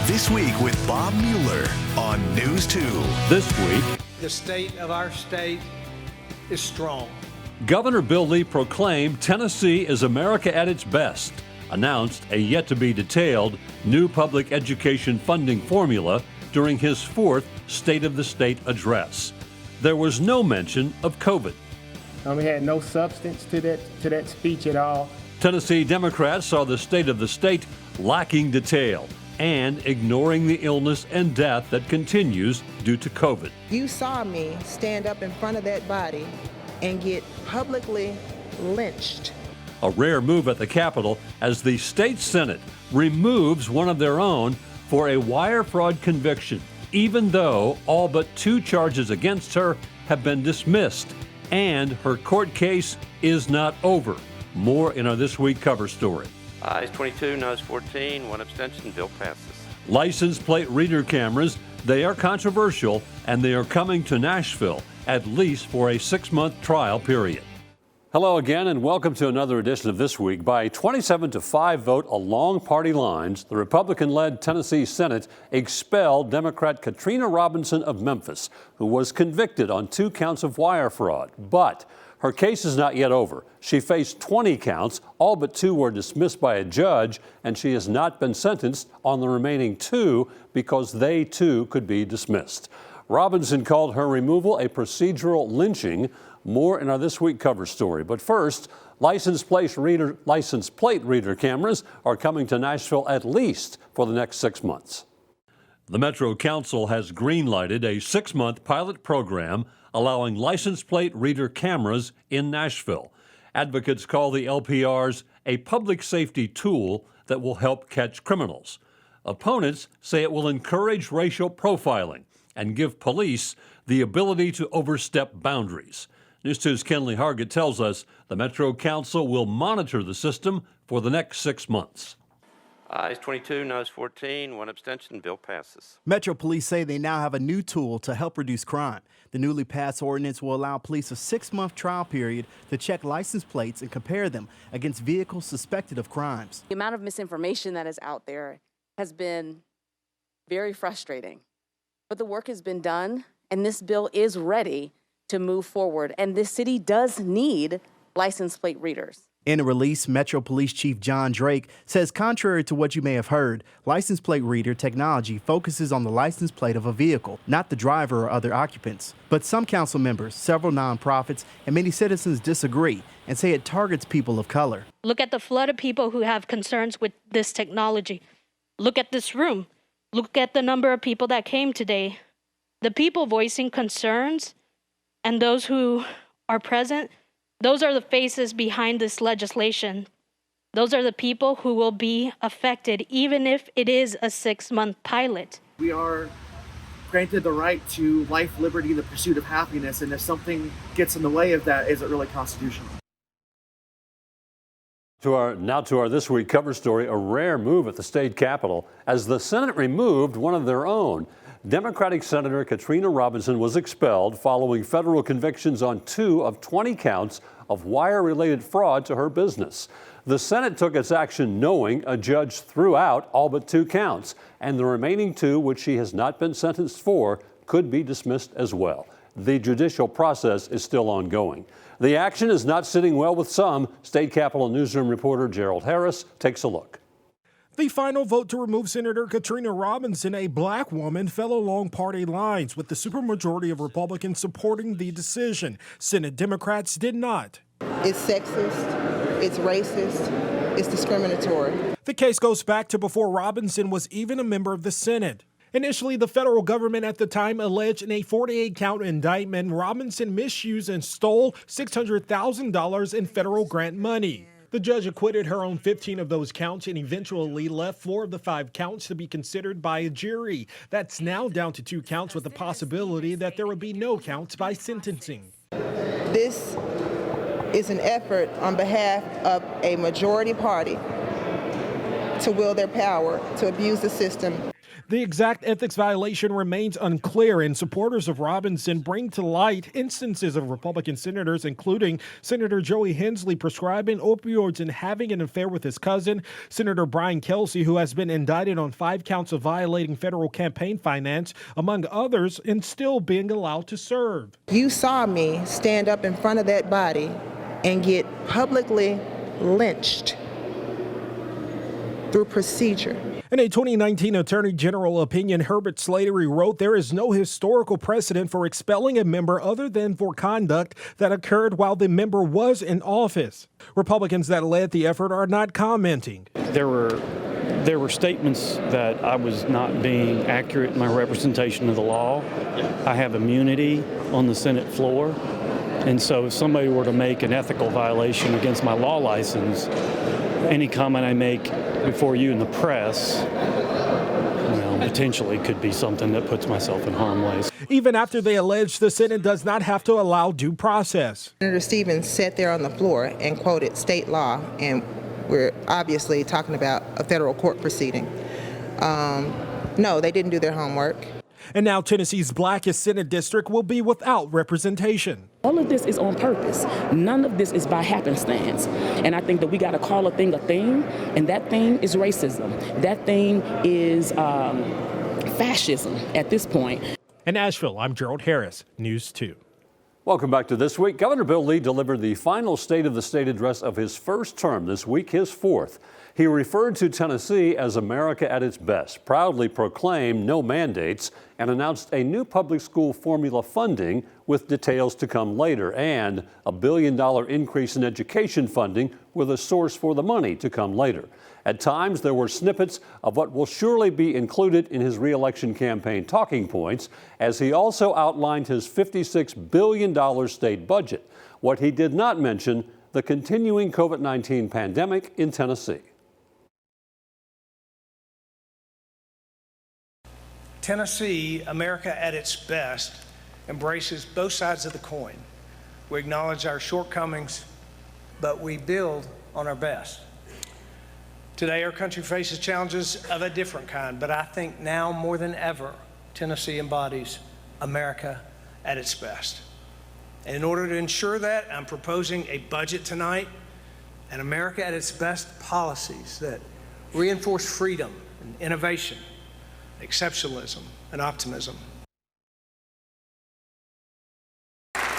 This Week with Bob Mueller on News 2. This week, the state of our state is strong. Governor Bill Lee proclaimed Tennessee is America at its best, announced a yet-to-be-detailed new public education funding formula during his fourth State of the State address. There was no mention of COVID. We had no substance to that speech at all. Tennessee Democrats saw the State of the State lacking detail and ignoring the illness and death that continues due to COVID. You saw me stand up in front of that body and get publicly lynched. A rare move at the Capitol as the state Senate removes one of their own for a wire fraud conviction, even though all but 2 charges against her have been dismissed, and her court case is not over. More in our This Week cover story. Ayes 22, noes 14, 1 abstention. Bill passes. License plate reader cameras, they are controversial, and they are coming to Nashville, at least for a 6-month trial period. Hello again, and welcome to another edition of This Week. By 27-5 vote along party lines, the Republican-led Tennessee Senate expelled Democrat Katrina Robinson of Memphis, who was convicted on 2 counts of wire fraud. But her case is not yet over. She faced 20 counts, all but 2 were dismissed by a judge, and she has not been sentenced on the remaining 2 because they too could be dismissed. Robinson called her removal a procedural lynching. More in our This Week cover story. But first, license plate reader cameras are coming to Nashville at least for the next 6 months. The Metro Council has green-lighted a 6-month pilot program allowing license plate reader cameras in Nashville. Advocates call the LPRs a public safety tool that will help catch criminals. Opponents say it will encourage racial profiling and give police the ability to overstep boundaries. News 2's Kenley Hargett tells us the Metro Council will monitor the system for the next 6 months. Ayes 22, noes 14, 1 abstention. Bill passes. Metro Police say they now have a new tool to help reduce crime. The newly passed ordinance will allow police a 6-month trial period to check license plates and compare them against vehicles suspected of crimes. The amount of misinformation that is out there has been very frustrating. But the work has been done, and this bill is ready to move forward. And this city does need license plate readers. In a release, Metro Police Chief John Drake says contrary to what you may have heard, license plate reader technology focuses on the license plate of a vehicle, not the driver or other occupants. But some council members, several nonprofits, and many citizens disagree and say it targets people of color. Look at the flood of people who have concerns with this technology. Look at this room. Look at the number of people that came today. The people voicing concerns and those who are present, those are the faces behind this legislation. Those are the people who will be affected, even if it is a 6-month pilot. We are granted the right to life, liberty, the pursuit of happiness, and if something gets in the way of that, is it really constitutional? Now to our This Week cover story, a rare move at the state capitol as the Senate removed one of their own. Democratic Senator Katrina Robinson was expelled following federal convictions on 2 of 20 counts of wire-related fraud to her business. The Senate took its action knowing a judge threw out all but 2 counts, and the remaining 2, which she has not been sentenced for, could be dismissed as well. The judicial process is still ongoing. The action is not sitting well with some. State Capitol newsroom reporter Gerald Harris takes a look. The final vote to remove Senator Katrina Robinson, a black woman, fell along party lines, with the supermajority of Republicans supporting the decision. Senate Democrats did not. It's sexist, it's racist, it's discriminatory. The case goes back to before Robinson was even a member of the Senate. Initially, the federal government at the time alleged in a 48-count indictment Robinson misused and stole $600,000 in federal grant money. The judge acquitted her on 15 of those counts and eventually left 4 of the 5 counts to be considered by a jury. That's now down to 2 counts with the possibility that there would be no counts by sentencing. This is an effort on behalf of a majority party to wield their power, to abuse the system. The exact ethics violation remains unclear, and supporters of Robinson bring to light instances of Republican senators, including Senator Joey Hensley prescribing opioids and having an affair with his cousin, Senator Brian Kelsey, who has been indicted on 5 counts of violating federal campaign finance, among others, and still being allowed to serve. You saw me stand up in front of that body and get publicly lynched through procedure. In a 2019 Attorney General opinion, Herbert Slatery wrote, "There is no historical precedent for expelling a member other than for conduct that occurred while the member was in office." Republicans that led the effort are not commenting. There were statements that I was not being accurate in my representation of the law. I have immunity on the Senate floor. And so if somebody were to make an ethical violation against my law license, any comment I make before you in the press, potentially could be something that puts myself in harm's way. Even after they allege the Senate does not have to allow due process. Senator Stevens sat there on the floor and quoted state law, and we're obviously talking about a federal court proceeding. No, they didn't do their homework. And now Tennessee's blackest Senate district will be without representation. All of this is on purpose. None of this is by happenstance. And I think that we got to call a thing, and that thing is racism. That thing is fascism at this point. In Asheville, I'm Gerald Harris, News 2. Welcome back to This Week. Governor Bill Lee delivered the final State of the State address of his first term this week, his 4th. He referred to Tennessee as America at its best, proudly proclaimed no mandates, and announced a new public school formula funding with details to come later, and a $1 billion increase in education funding with a source for the money to come later. At times, there were snippets of what will surely be included in his re-election campaign talking points, as he also outlined his $56 billion state budget. What he did not mention, the continuing COVID-19 pandemic in Tennessee. Tennessee, America at its best, embraces both sides of the coin. We acknowledge our shortcomings, but we build on our best. Today, our country faces challenges of a different kind, but I think now more than ever, Tennessee embodies America at its best. And in order to ensure that, I'm proposing a budget tonight and America at its best policies that reinforce freedom and innovation, exceptionalism and optimism.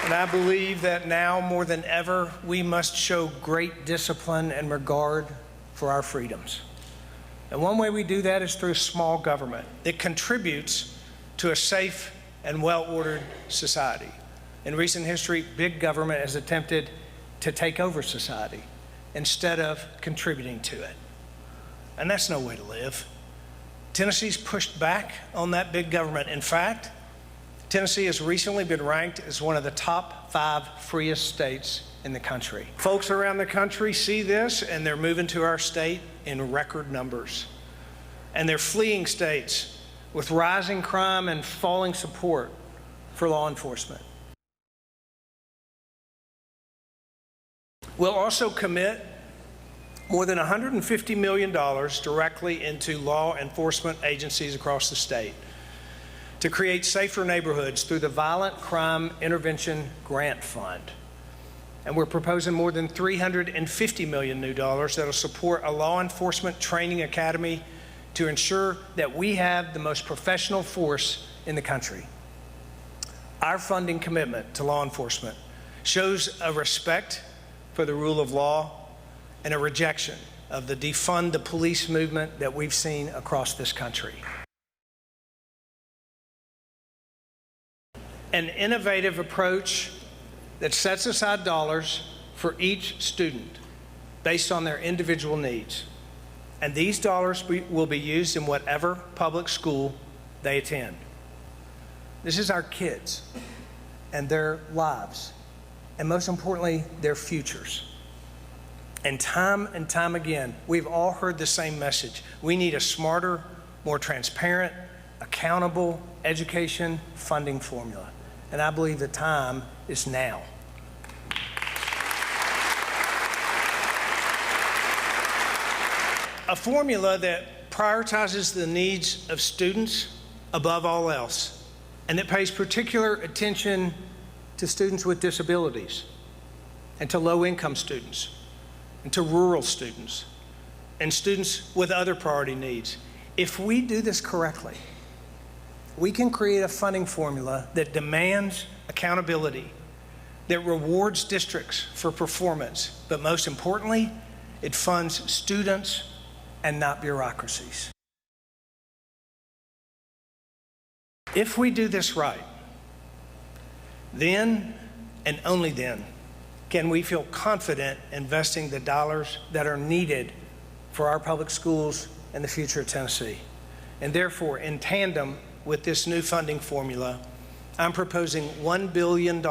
And I believe that now more than ever, we must show great discipline and regard for our freedoms. And one way we do that is through small government. It contributes to a safe and well-ordered society. In recent history, big government has attempted to take over society instead of contributing to it. And that's no way to live. Tennessee's pushed back on that big government. In fact, Tennessee has recently been ranked as one of the top 5 freest states in the country. Folks around the country see this and they're moving to our state in record numbers. And they're fleeing states with rising crime and falling support for law enforcement. We'll also commit more than $150 million directly into law enforcement agencies across the state to create safer neighborhoods through the Violent Crime Intervention Grant Fund. And we're proposing more than $350 million new dollars that'll support a law enforcement training academy to ensure that we have the most professional force in the country. Our funding commitment to law enforcement shows a respect for the rule of law and a rejection of the defund the police movement that we've seen across this country. An innovative approach that sets aside dollars for each student based on their individual needs. And these dollars will be used in whatever public school they attend. This is our kids and their lives, and most importantly, their futures. And time again, we've all heard the same message. We need a smarter, more transparent, accountable education funding formula. And I believe the time is now. A formula that prioritizes the needs of students above all else, and it pays particular attention to students with disabilities, and to low-income students, and to rural students, and students with other priority needs. If we do this correctly, we can create a funding formula that demands accountability, that rewards districts for performance, but most importantly, it funds students and not bureaucracies. If we do this right, then and only then can we feel confident investing the dollars that are needed for our public schools and the future of Tennessee. And therefore, in tandem with this new funding formula, I'm proposing $1 billion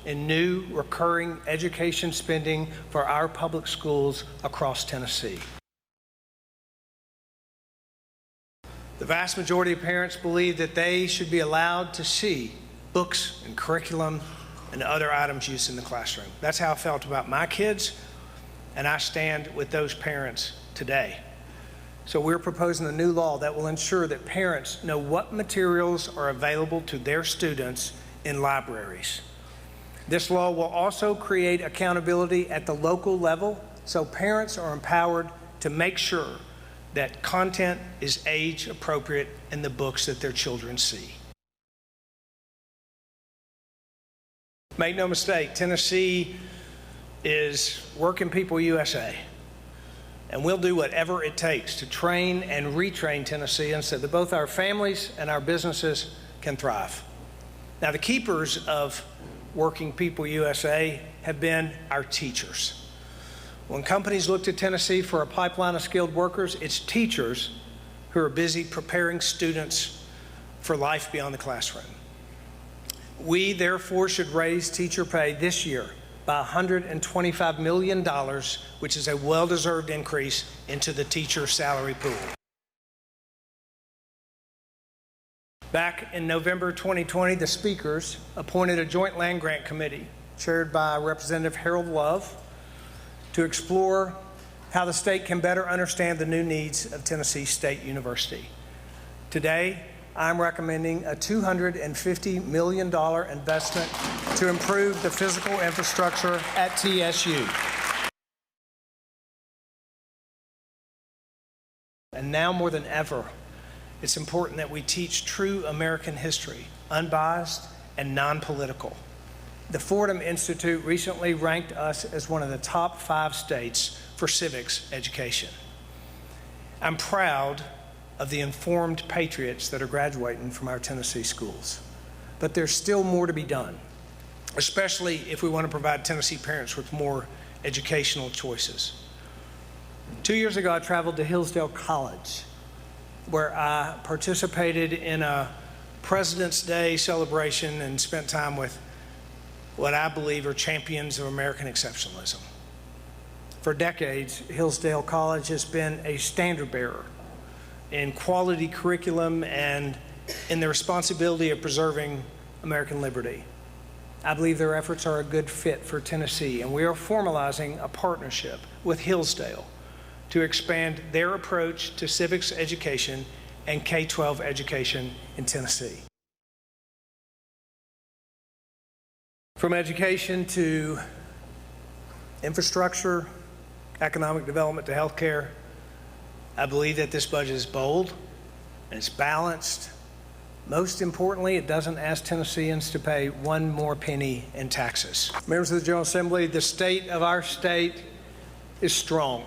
in new recurring education spending for our public schools across Tennessee. The vast majority of parents believe that they should be allowed to see books and curriculum and other items used in the classroom. That's how I felt about my kids, and I stand with those parents today. So we're proposing a new law that will ensure that parents know what materials are available to their students in libraries. This law will also create accountability at the local level, so parents are empowered to make sure that content is age appropriate in the books that their children see. Make no mistake, Tennessee is Working People USA, and we'll do whatever it takes to train and retrain Tennesseans so that both our families and our businesses can thrive. Now, the keepers of Working People USA have been our teachers. When companies look to Tennessee for a pipeline of skilled workers, it's teachers who are busy preparing students for life beyond the classroom. We, therefore, should raise teacher pay this year by $125 million, which is a well-deserved increase into the teacher salary pool. Back in November 2020, the speakers appointed a joint land grant committee chaired by Representative Harold Love to explore how the state can better understand the new needs of Tennessee State University. Today, I'm recommending a $250 million investment to improve the physical infrastructure at TSU. And now more than ever, it's important that we teach true American history, unbiased and non-political. The Fordham Institute recently ranked us as one of the top 5 states for civics education. I'm proud of the informed patriots that are graduating from our Tennessee schools. But there's still more to be done, especially if we want to provide Tennessee parents with more educational choices. 2 years ago, I traveled to Hillsdale College, where I participated in a President's Day celebration and spent time with what I believe are champions of American exceptionalism. For decades, Hillsdale College has been a standard bearer in quality curriculum and in the responsibility of preserving American liberty. I believe their efforts are a good fit for Tennessee, and we are formalizing a partnership with Hillsdale to expand their approach to civics education and K-12 education in Tennessee. From education to infrastructure, economic development to healthcare, I believe that this budget is bold and it's balanced. Most importantly, it doesn't ask Tennesseans to pay one more penny in taxes. Members of the General Assembly, the state of our state is strong.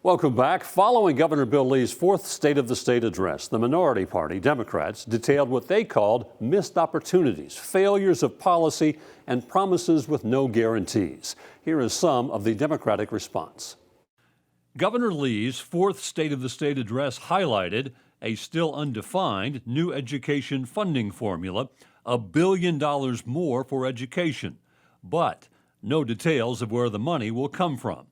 Welcome back. Following Governor Bill Lee's 4th State of the State address, the minority party, Democrats, detailed what they called missed opportunities, failures of policy, and promises with no guarantees. Here is some of the Democratic response. Governor Lee's 4th State of the State address highlighted a still undefined new education funding formula, $1 billion more for education, but no details of where the money will come from.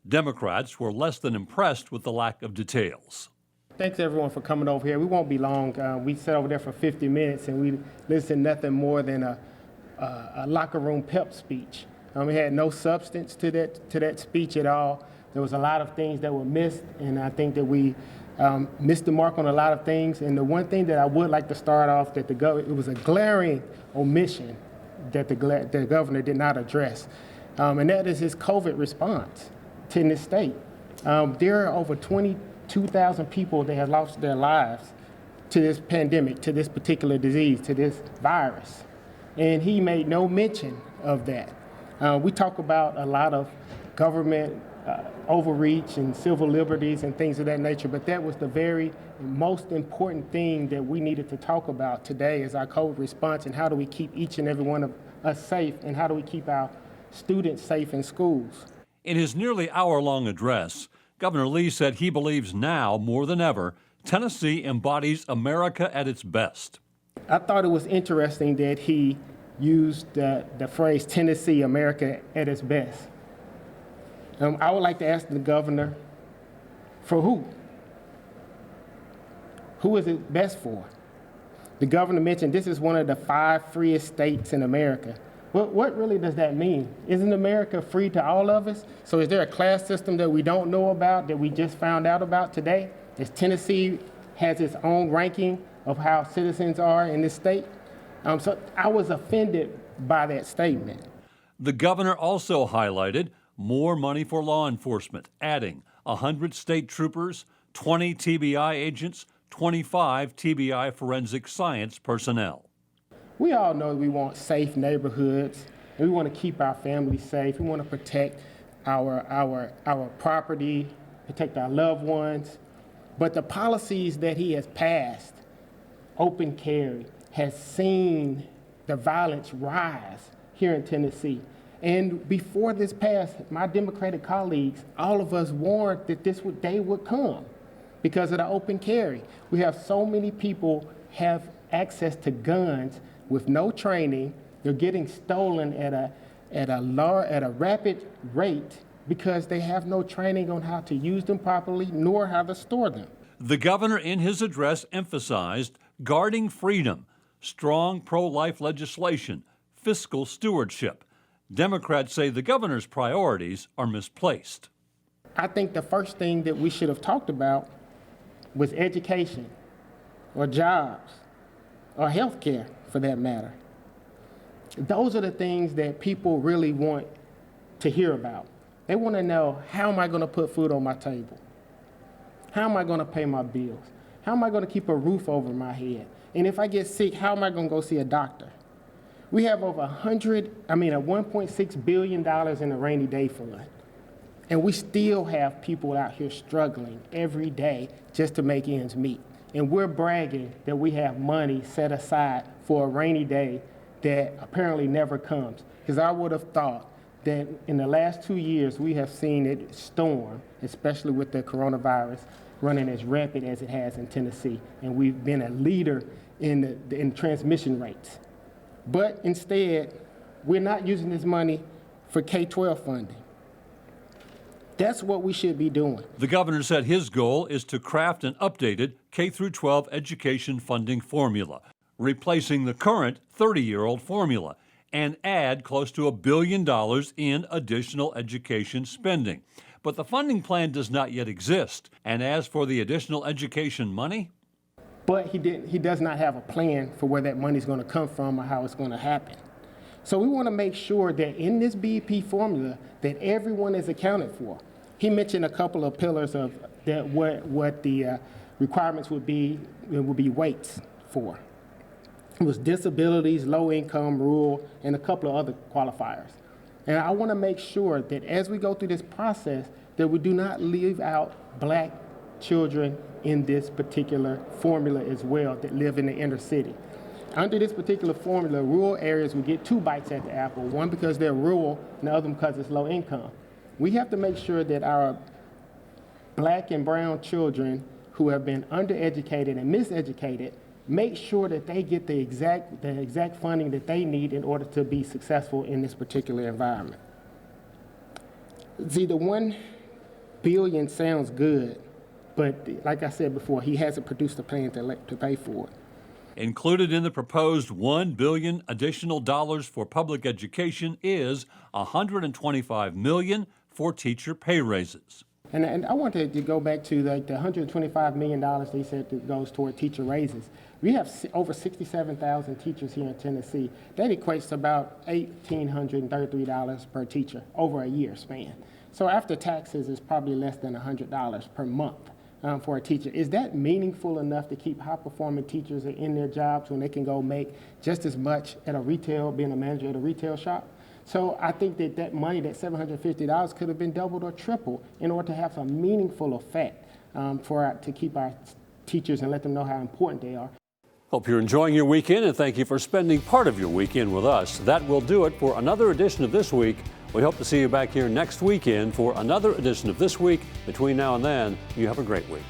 Democrats were less than impressed with the lack of details. Thanks everyone for coming over here. We won't be long. We sat over there for 50 minutes and we listened nothing more than a locker room pep speech. We had no substance to that speech at all. There was a lot of things that were missed, and I think that we missed the mark on a lot of things. And the one thing that I would like to start off that it was a glaring omission that the governor did not address, and that is his COVID response in this state. There are over 22,000 people that have lost their lives to this pandemic, to this particular disease, to this virus. And he made no mention of that. We talk about a lot of government overreach and civil liberties and things of that nature, but that was the very most important thing that we needed to talk about today is our COVID response and how do we keep each and every one of us safe and how do we keep our students safe in schools. In his nearly hour-long address, Governor Lee said he believes now more than ever Tennessee embodies America at its best. I thought it was interesting that he used the phrase Tennessee, America at its best. I would like to ask the governor, for who? Who is it best for? The governor mentioned this is one of the 5 freest states in America. What really does that mean? Isn't America free to all of us? So is there a class system that we don't know about that we just found out about today? Is Tennessee has its own ranking of how citizens are in this state? So I was offended by that statement. The governor also highlighted more money for law enforcement, adding 100 state troopers, 20 TBI agents, 25 TBI forensic science personnel. We all know we want safe neighborhoods, and we want to keep our families safe. We want to protect our property, protect our loved ones. But the policies that he has passed, open carry, has seen the violence rise here in Tennessee. And before this passed, my Democratic colleagues, all of us warned that this day would come because of the open carry. We have so many people have access to guns with no training. They're getting stolen at a rapid rate because they have no training on how to use them properly nor how to store them. The governor in his address emphasized guarding freedom, strong pro-life legislation, fiscal stewardship. Democrats say the governor's priorities are misplaced. I think the first thing that we should have talked about was education or jobs or health care for that matter. Those are the things that people really want to hear about. They want to know, how am I going to put food on my table? How am I going to pay my bills? How am I going to keep a roof over my head? And if I get sick, how am I going to go see a doctor? We have over $1.6 billion in a rainy day fund. And we still have people out here struggling every day just to make ends meet. And we're bragging that we have money set aside for a rainy day that apparently never comes. Because I would have thought that in the last 2 years, we have seen it storm, especially with the coronavirus running as rapid as it has in Tennessee. And we've been a leader in transmission rates. But instead, we're not using this money for K-12 funding. That's what we should be doing. The governor said his goal is to craft an updated K-12 education funding formula, replacing the current 30-year-old formula, and add close to $1 billion in additional education spending. But the funding plan does not yet exist. And as for the additional education money? But he does not have a plan for where that money is going to come from or how it's going to happen. So we want to make sure that in this BEP formula that everyone is accounted for. He mentioned a couple of pillars of that what the requirements would be weights for. It was disabilities, low income, rural, and a couple of other qualifiers. And I want to make sure that as we go through this process that we do not leave out black children in this particular formula as well that live in the inner city. Under this particular formula, rural areas will get 2 bites at the apple, one because they're rural and the other because it's low income. We have to make sure that our black and brown children who have been undereducated and miseducated, make sure that they get the exact funding that they need in order to be successful in this particular environment. See, the $1 billion sounds good, but like I said before, he hasn't produced a plan to pay for it. Included in the proposed $1 billion additional dollars for public education is $125 million for teacher pay raises. And I wanted to go back to the $125 million they said that goes toward teacher raises. We have over 67,000 teachers here in Tennessee. That equates to about $1,833 per teacher over a year span. So after taxes, it's probably less than $100 per month for a teacher. Is that meaningful enough to keep high-performing teachers in their jobs when they can go make just as much at a retail, being a manager at a retail shop? So I think that money, that $750, could have been doubled or tripled in order to have some meaningful effect to keep our teachers and let them know how important they are. Hope you're enjoying your weekend, and thank you for spending part of your weekend with us. That will do it for another edition of This Week. We hope to see you back here next weekend for another edition of This Week. Between now and then, you have a great week.